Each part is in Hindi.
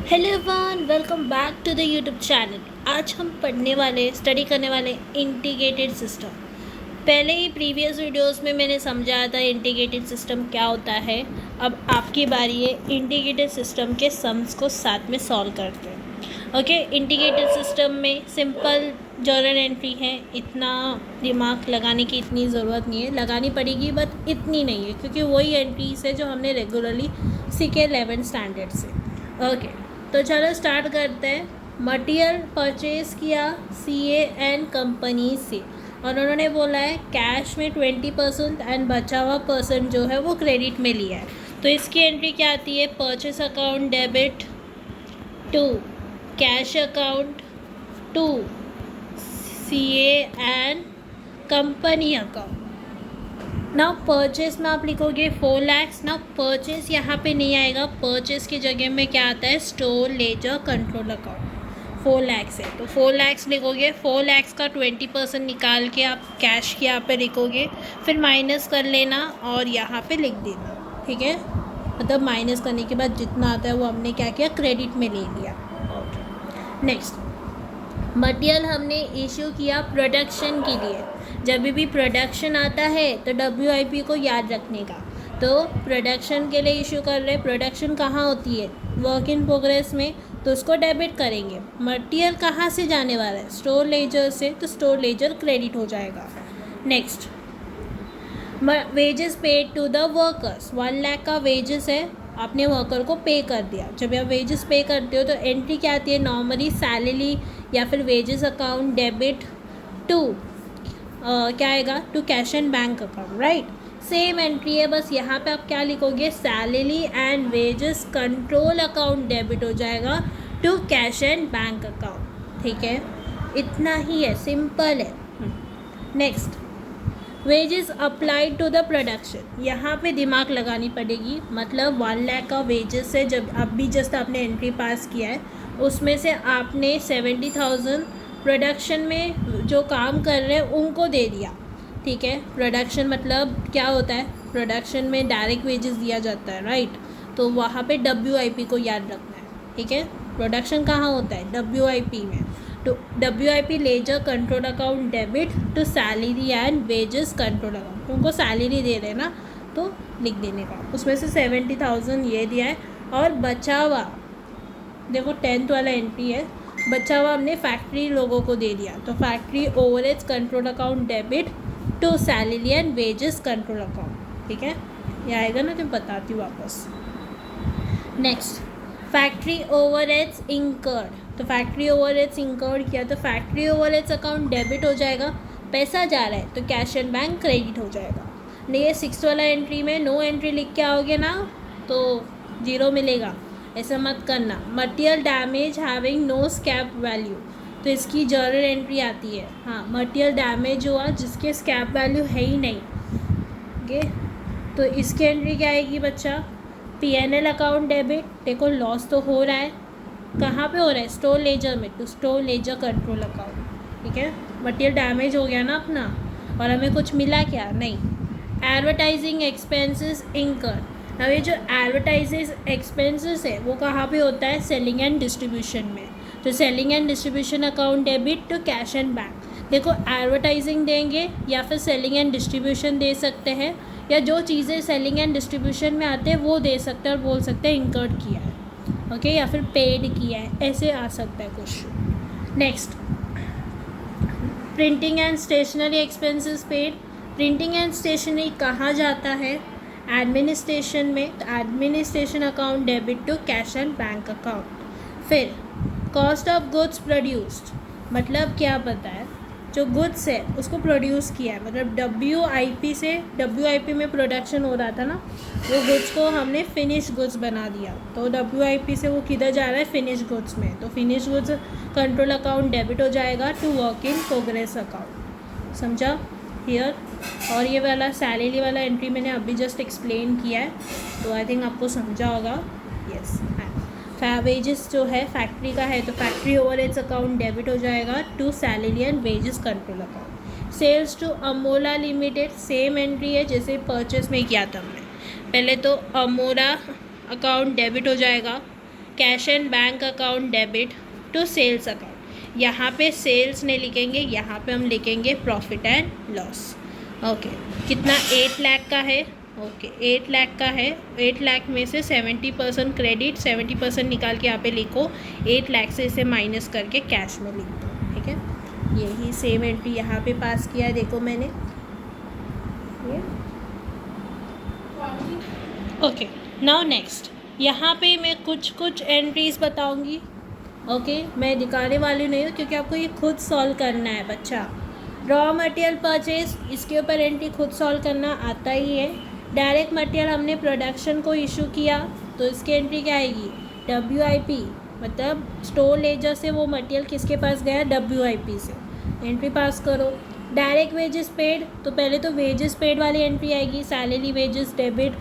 Hello everyone, welcome back to the YouTube channel. आज हम स्टडी करने वाले इंटीग्रेटेड सिस्टम। पहले ही प्रीवियस वीडियोस में मैंने समझाया था इंटीग्रेटेड सिस्टम क्या होता है। अब आपकी बारी है इंटीग्रेटेड सिस्टम के सम्स को साथ में सॉल्व करते हैं। ओके, इंटीग्रेटेड सिस्टम में सिंपल जर्नल एंट्री है, इतना दिमाग लगाने की इतनी ज़रूरत नहीं है, लगानी पड़ेगी बट इतनी नहीं है क्योंकि वही एंट्रीज है जो हमने रेगुलरली सीखे 11th स्टैंडर्ड से। ओके, तो चलो स्टार्ट करते हैं। मटेरियल परचेज किया CA कंपनी से और उन्होंने बोला है कैश में 20% एंड बचा हुआ परसेंट जो है वो क्रेडिट में लिया है। तो इसकी एंट्री क्या आती है? Purchase account debit to cash account to CA and company account. Now purchase में आप लिखोगे 4 lakhs। नाउ परचेस यहाँ पे नहीं आएगा, परचेस की जगह में क्या आता है? Store laser control account. 4 lakhs है तो 4 lakhs लिखोगे। 4 lakhs का 20% निकाल के आप कैश के यहाँ पे लिखोगे, फिर माइनस कर लेना और यहाँ पे लिख देना। ठीक है, मतलब माइनस करने के बाद जितना आता है वो हमने क्या किया? क्रेडिट में ले लिया। नेक्स्ट, मटेरियल हमने इशू किया प्रोडक्शन के लिए। जब भी प्रोडक्शन आता है तो WIP को याद रखने का। तो प्रोडक्शन के लिए इशू कर रहे, प्रोडक्शन कहाँ होती है? वर्क इन प्रोग्रेस में, तो उसको डेबिट करेंगे। मटेरियल कहाँ से जाने वाला है? स्टोर लेजर से, तो स्टोर लेजर क्रेडिट हो जाएगा। Next, wages paid to the workers. 1 lakh का वेजेस है, आपने वर्कर को पे कर दिया। जब आप वेजेस पे करते हो तो एंट्री क्या आती है? नॉर्मली सैलरी या फिर वेजेस अकाउंट डेबिट टू क्या आएगा? To cash and bank account, right. Same entry है, बस यहाँ पे आप क्या लिखोगे? Salary and wages control account debit हो जाएगा to cash and bank account. ठीक है, इतना ही है, सिंपल है। Next, wages applied to the production. यहाँ पे दिमाग लगानी पड़ेगी, मतलब 1 लाख का वेजेस है। जब अभी जस्ट आपने एंट्री पास किया है उसमें से आपने 70,000 प्रोडक्शन में जो काम कर रहे हैं उनको दे दिया। ठीक है, प्रोडक्शन मतलब क्या होता है? प्रोडक्शन में डायरेक्ट वेजेस दिया जाता है, राइट। तो वहाँ पे WIP को याद रखना है। ठीक है, प्रोडक्शन कहाँ होता है? WIP में। तो WIP ledger control account debit to salary and wages control account. उनको सैलरी दे रहे ना, तो लिख देने का। उसमें से 70,000 ये दिया है और बचा हुआ, देखो 10th वाला एंट्री है, बचा हुआ हमने फैक्ट्री लोगों को दे दिया। तो factory overheads control account debit to salary and wages control account. ठीक है, ये आएगा ना, तो बताती हूँ वापस। Next, factory overheads incurred. तो फैक्ट्री ओवरहेड्स इंकर्ड किया तो फैक्ट्री ओवरहेड्स अकाउंट डेबिट हो जाएगा। पैसा जा रहा है तो कैश एंड बैंक क्रेडिट हो जाएगा। नहीं, ये 6 वाला एंट्री में नो एंट्री लिख के आओगे ना तो 0 मिलेगा, ऐसा मत करना। Material damage having no scrap value, तो इसकी जर्नल एंट्री आती है। हाँ, मटेरियल डैमेज हुआ जिसके स्क्रैप वैल्यू है ही नहीं। ओके, तो इसकी एंट्री क्या आएगी बच्चा? PNL account debit. देखो लॉस तो हो रहा है, कहाँ पे हो रहा है? स्टोर लेजर में, तो स्टोर लेजर कंट्रोल अकाउंट। ठीक है, मटेरियल डैमेज हो गया ना अपना, और हमें कुछ मिला क्या? नहीं। Advertising expenses incurred. अब ये जो एडवर्टाइजिंग एक्सपेंसेस है वो कहाँ पे होता है? सेलिंग एंड डिस्ट्रीब्यूशन में। तो selling and distribution account debit to cash and bank. देखो एडवर्टाइजिंग देंगे या फिर सेलिंग एंड डिस्ट्रीब्यूशन दे सकते हैं, या जो चीज़ें सेलिंग एंड डिस्ट्रीब्यूशन में आते हैं वो दे सकते हैं और बोल सकते हैं इंकर्ड किया है। ओके, या फिर पेड किया है, ऐसे आ सकता है कुछ। Next, printing and stationery expenses paid. Printing and stationery कहाँ जाता है? एडमिनिस्ट्रेशन में, तो administration account debit to cash and bank account. फिर कॉस्ट ऑफ गुड्स प्रोड्यूस्ड, मतलब क्या पता है? जो गुड्स है उसको प्रोड्यूस किया है, मतलब WIP से, WIP में प्रोडक्शन हो रहा था ना, वो गुड्स को हमने फिनिश गुड्स बना दिया। तो WIP से वो किधर जा रहा है? फिनिश गुड्स में। तो finish goods control account debit हो जाएगा to work in progress account. समझा हियर? और ये वाला सैलरी वाला एंट्री मैंने अभी जस्ट एक्सप्लेन किया है, तो आई थिंक आपको समझा होगा। यस, वेजेस जो है फैक्ट्री का है तो फैक्ट्री ओवरहेड्स अकाउंट डेबिट हो जाएगा to salary and wages control account. Sales to Amola limited, same entry है जैसे परचेस में किया था हमने। पहले तो अमोला अकाउंट डेबिट हो जाएगा, cash and bank account debit to sales account. यहाँ पे सेल्स नहीं लिखेंगे, यहाँ पे हम लिखेंगे प्रॉफिट एंड लॉस। ओके, कितना 8 लाख का है। ओके 8 लाख का है। 8 लाख में से 70% क्रेडिट, 70% निकाल के यहाँ पे लिखो। 8 लाख से इसे माइनस करके कैश में लिख दो। ठीक है, यही सेम एंट्री यहाँ पे पास किया है, देखो मैंने ये। ओके, नाउ नेक्स्ट, यहाँ पे मैं कुछ एंट्रीज बताऊँगी। ओके, मैं दिखाने वाली नहीं हूँ क्योंकि आपको ये खुद सॉल्व करना है बच्चा। रॉ मटेरियल परचेज, इसके ऊपर एंट्री खुद सॉल्व करना आता ही है। डायरेक्ट मटेरियल हमने प्रोडक्शन को इशू किया तो इसकी एंट्री क्या आएगी, WIP, मतलब स्टोर लेजर से वो मटेरियल किसके पास गया, WIP से, एंट्री पास करो। डायरेक्ट वेजेस पेड, तो पहले तो वेजेस पेड वाली एंट्री आएगी, salary wages debit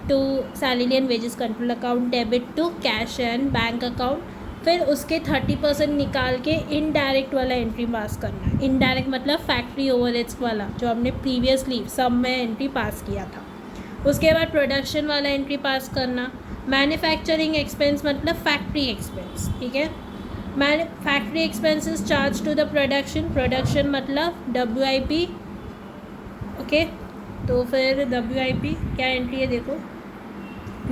to salary and wages control account, debit to cash and bank account. फिर उसके 30% निकाल के इनडायरेक्ट वाला एंट्री पास करना है। इनडायरेक्ट मतलब फैक्ट्री ओवरहेड्स वाला, जो हमने प्रीवियसली सब में एंट्री पास किया था। उसके बाद प्रोडक्शन वाला एंट्री पास करना। मैन्युफैक्चरिंग एक्सपेंस मतलब फैक्ट्री एक्सपेंस। ठीक है, factory expenses charge to the production, production मतलब WIP। ओके, तो फिर WIP क्या एंट्री है, देखो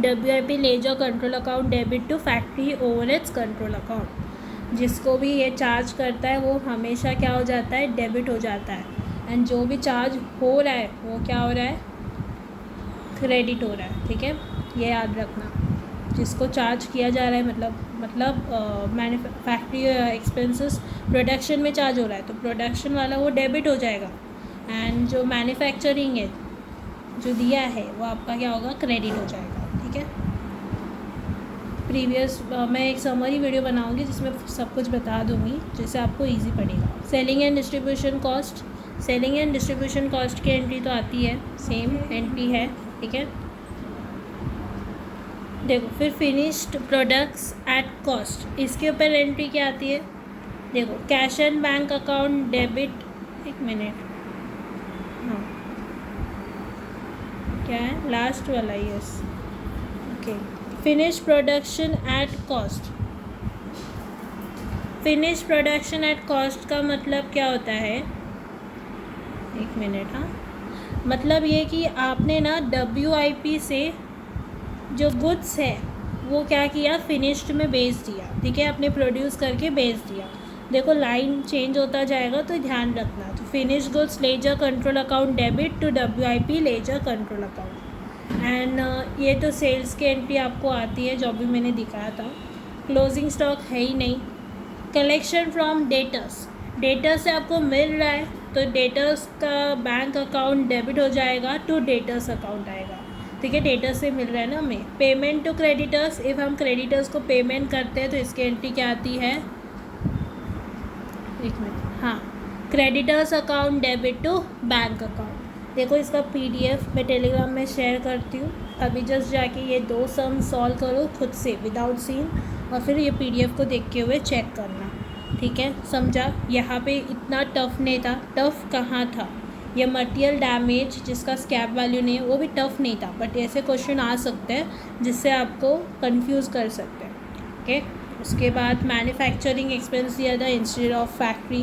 WIP ledger control account debit to factory overheads control account. जिसको भी ये चार्ज करता है वो हमेशा क्या हो जाता है, डेबिट हो जाता है। एंड जो भी चार्ज हो रहा है वो क्या हो रहा है, क्रेडिट हो रहा है। ठीक है, ये याद रखना, जिसको चार्ज किया जा रहा है मतलब फैक्ट्री एक्सपेंसेस प्रोडक्शन में चार्ज हो रहा है तो प्रोडक्शन वाला वो डेबिट हो जाएगा। एंड जो मैन्युफैक्चरिंग है जो दिया है वो आपका क्या होगा, क्रेडिट हो जाएगा। ठीक है, प्रीवियस मैं एक समरी वीडियो बनाऊंगी जिसमें सब कुछ बता दूंगी जिससे आपको इजी पड़ेगा। Selling and distribution cost, selling and distribution cost की एंट्री तो आती है, सेम एंट्री है। ठीक है, देखो फिर फिनिश्ड प्रोडक्ट्स एट कॉस्ट, इसके ऊपर एंट्री क्या आती है, देखो cash and bank account debit, एक मिनट, हाँ क्या है लास्ट वाला, yes. Okay, finish production at cost, finish production at cost का मतलब क्या होता है, एक मिनट, हाँ मतलब ये कि आपने ना WIP से जो गुड्स है वो क्या किया, फिनिश्ड में बेच दिया। ठीक है, आपने प्रोड्यूस करके बेच दिया। देखो लाइन चेंज होता जाएगा तो ध्यान रखना। तो finish goods ledger control account debit to WIP ledger control account. And ये तो सेल्स की एंट्री आपको आती है जो भी मैंने दिखाया था। क्लोजिंग स्टॉक है ही नहीं। कलेक्शन फ्रॉम डेटर्स, डेटर्स से आपको मिल रहा है तो डेटर्स का बैंक अकाउंट डेबिट हो जाएगा टू डेटर्स अकाउंट आएगा। ठीक है, डेटर्स से मिल रहा है ना हमें। पेमेंट टू क्रेडिटर्स, इफ़ हम क्रेडिटर्स को पेमेंट करते हैं तो इसकी एंट्री क्या आती है, एक मिनट, हाँ creditors account debit to bank account. देखो इसका PDF मैं टेलीग्राम में शेयर करती हूँ, अभी जस्ट जाके ये 2 सम सॉल्व करो खुद से विदाउट सीन और फिर ये PDF को देखते हुए चेक करना। ठीक है, समझा। यहाँ पे इतना टफ नहीं था। टफ कहाँ था, ये मटेरियल डैमेज जिसका स्क्रैप वैल्यू नहीं है वो भी टफ नहीं था, बट ऐसे क्वेश्चन आ सकते हैं जिससे आपको कंफ्यूज कर सकते हैं। ओके, उसके बाद मैन्युफैक्चरिंग एक्सपेंस दिया था इंस्टेड ऑफ फैक्ट्री,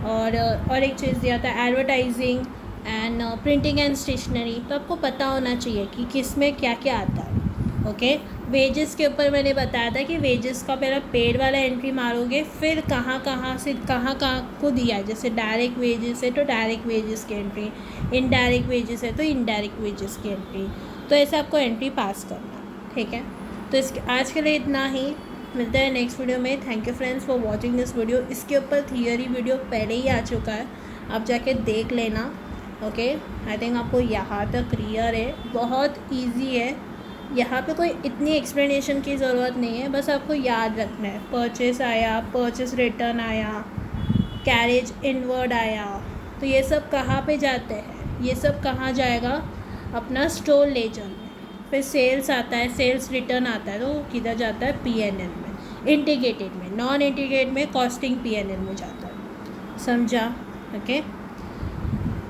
और एक चीज़ दिया था advertising and printing and stationery. तो आपको पता होना चाहिए कि किस में क्या क्या आता है। ओके, वेजेस के ऊपर मैंने बताया था कि वेजेस का पहला पेड वाला एंट्री मारोगे, फिर कहाँ कहाँ से कहाँ को दिया है। जैसे डायरेक्ट वेजेस है तो डायरेक्ट वेजेस की एंट्री, इनडायरेक्ट वेजेस है तो इनडायरेक्ट वेजेस की एंट्री। तो ऐसे आपको एंट्री पास करना। ठीक है, तो इसके आज के लिए इतना ही, मिलते हैं नेक्स्ट वीडियो में। Thank you friends for watching this video. इसके ऊपर थियरी वीडियो पहले ही आ चुका है, आप जाके देख लेना। ओके, आई थिंक आपको यहाँ तक क्लियर है, बहुत ईजी है। यहाँ पे कोई इतनी एक्सप्लेनेशन की ज़रूरत नहीं है, बस आपको याद रखना है। परचेस आया, परचेस रिटर्न आया, कैरेज इनवर्ड आया, तो ये सब कहाँ पे जाते हैं, ये सब कहाँ जाएगा, अपना स्टोर लेजर में। फिर सेल्स आता है, सेल्स रिटर्न आता है, तो किधर जाता है, PNL में, इंटीग्रेटेड में। नॉन इंटीग्रेटेड में कॉस्टिंग PNL में जाता है, समझा। ओके,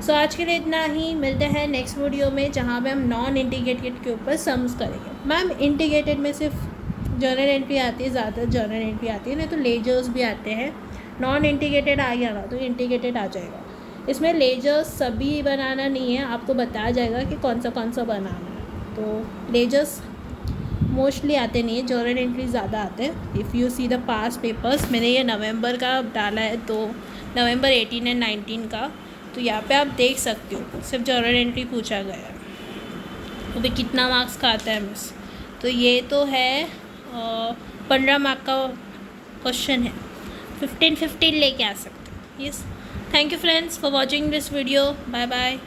सो आज के लिए इतना ही, मिलते हैं नेक्स्ट वीडियो में जहाँ पे हम नॉन इंटीग्रेटेड के ऊपर सम्स करेंगे। मैम इंटीग्रेटेड में सिर्फ जर्नल एंट्री आती है, ज़्यादातर जर्नल एंट्री आती है, नहीं तो लेजर्स भी आते हैं। नॉन इंटीग्रेटेड आ गया ना तो इंटीग्रेटेड आ जाएगा। इसमें लेजर्स सभी बनाना नहीं है, आपको बताया जाएगा कि कौन सा बनाना है। तो लेजर्स मोस्टली आते नहीं है, जर्नल एंट्री ज़्यादा आते हैं। If you see the pass papers, मैंने ये नवंबर का डाला है, तो नवंबर 18 एंड 19 का, तो यहाँ पे आप देख सकते हो सिर्फ जर्नल एंट्री पूछा गया है। तो भी कितना मार्क्स का आता है मिस, तो ये तो है 15 मार्क का क्वेश्चन है, 15 लेके आ सकते हो। Yes, thank you friends for watching this video, bye bye.